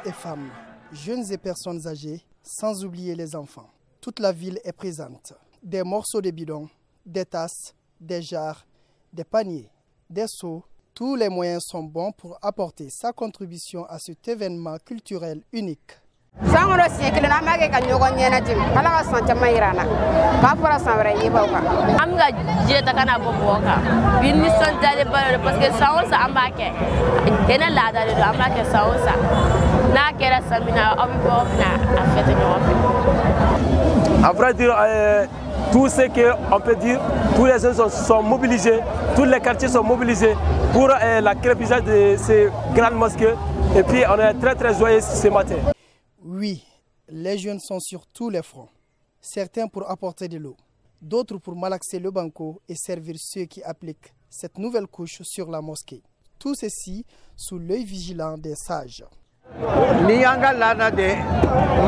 et femmes, jeunes et personnes âgées, sans oublier les enfants. Toute la ville est présente. Des morceaux de bidon, des tasses, des jarres, des paniers, des seaux. Tous les moyens sont bons pour apporter sa contribution à cet événement culturel unique. À vrai dire, tout ce qu'on peut dire, tous les jeunes sont mobilisés, tous les quartiers sont mobilisés pour la crépissage de ces grandes mosquées. Et puis on est très joyeux ce matin. Oui, les jeunes sont sur tous les fronts. Certains pour apporter de l'eau, d'autres pour malaxer le banco et servir ceux qui appliquent cette nouvelle couche sur la mosquée. Tout ceci sous l'œil vigilant des sages. Nianga lana de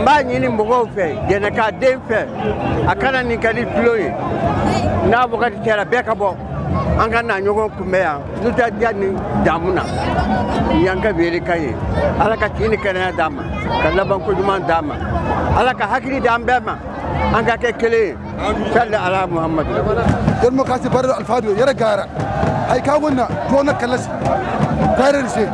mba nyini mbogo fe gene ka den fe akana ni kali ployi na boka tera beka bo anga na nyogo kumea nuta jani damuna yanga bere kai alaka tini kana dama kala banko juma dama alaka hakiri dambema anga ke kele sallallahu ala muhammad dermo kasi bar alfado yara gara ay ka wonna jona kalasi tare se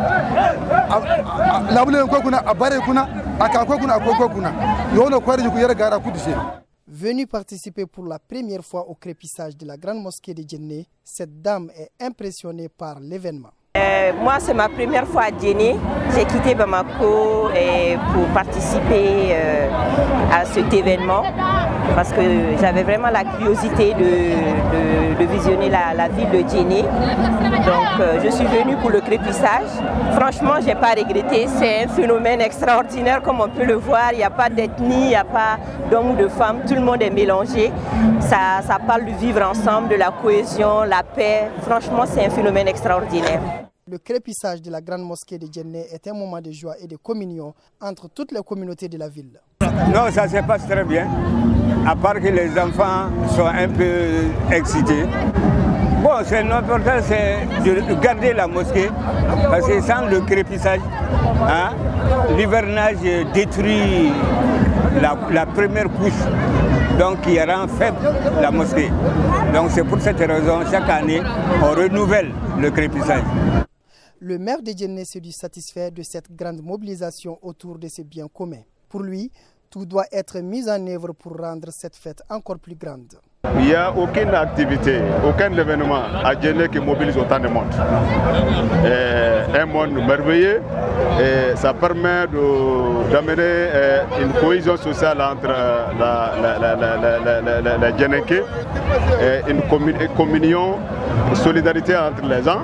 Venue participer pour la première fois au crépissage de la grande mosquée de Djenné, cette dame est impressionnée par l'événement. Moi, c'est ma première fois à Djenné. J'ai quitté Bamako pour participer à cet événement parce que j'avais vraiment la curiosité de visionner la ville de Djenné. Donc, je suis venue pour le crépissage. Franchement, je n'ai pas regretté. C'est un phénomène extraordinaire comme on peut le voir. Il n'y a pas d'ethnie, il n'y a pas d'hommes ou de femmes. Tout le monde est mélangé. Ça parle du vivre ensemble, de la cohésion, la paix. Franchement, c'est un phénomène extraordinaire. Le crépissage de la grande mosquée de Djenné est un moment de joie et de communion entre toutes les communautés de la ville. Non, ça se passe très bien, à part que les enfants sont un peu excités. Bon, l'important c'est de garder la mosquée, parce que sans le crépissage, l'hivernage détruit la première couche, donc qui rend faible la mosquée. Donc c'est pour cette raison, chaque année, on renouvelle le crépissage. Le maire de Djenné se dit satisfait de cette grande mobilisation autour de ses biens communs. Pour lui, tout doit être mis en œuvre pour rendre cette fête encore plus grande. Il n'y a aucune activité, aucun événement à Djenné qui mobilise autant de monde. Un monde merveilleux et ça permet d'amener une cohésion sociale entre les Djennékais, une communion, une solidarité entre les gens.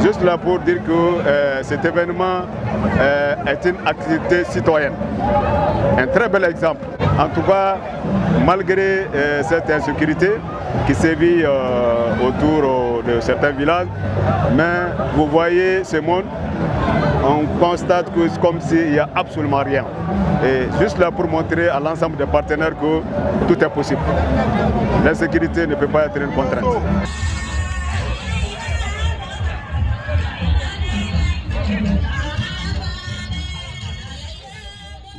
Juste là pour dire que cet événement est une activité citoyenne. Un très bel exemple. En tout cas, malgré cette insécurité qui sévit autour de certains villages, mais vous voyez ce monde, on constate que c'est comme s'il n'y a absolument rien. Et juste là pour montrer à l'ensemble des partenaires que tout est possible. L'insécurité ne peut pas être une contrainte.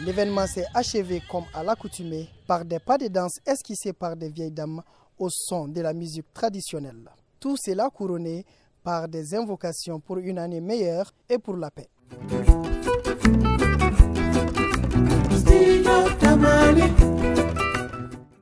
L'événement s'est achevé comme à l'accoutumée par des pas de danse esquissés par des vieilles dames au son de la musique traditionnelle. Tout cela couronné par des invocations pour une année meilleure et pour la paix.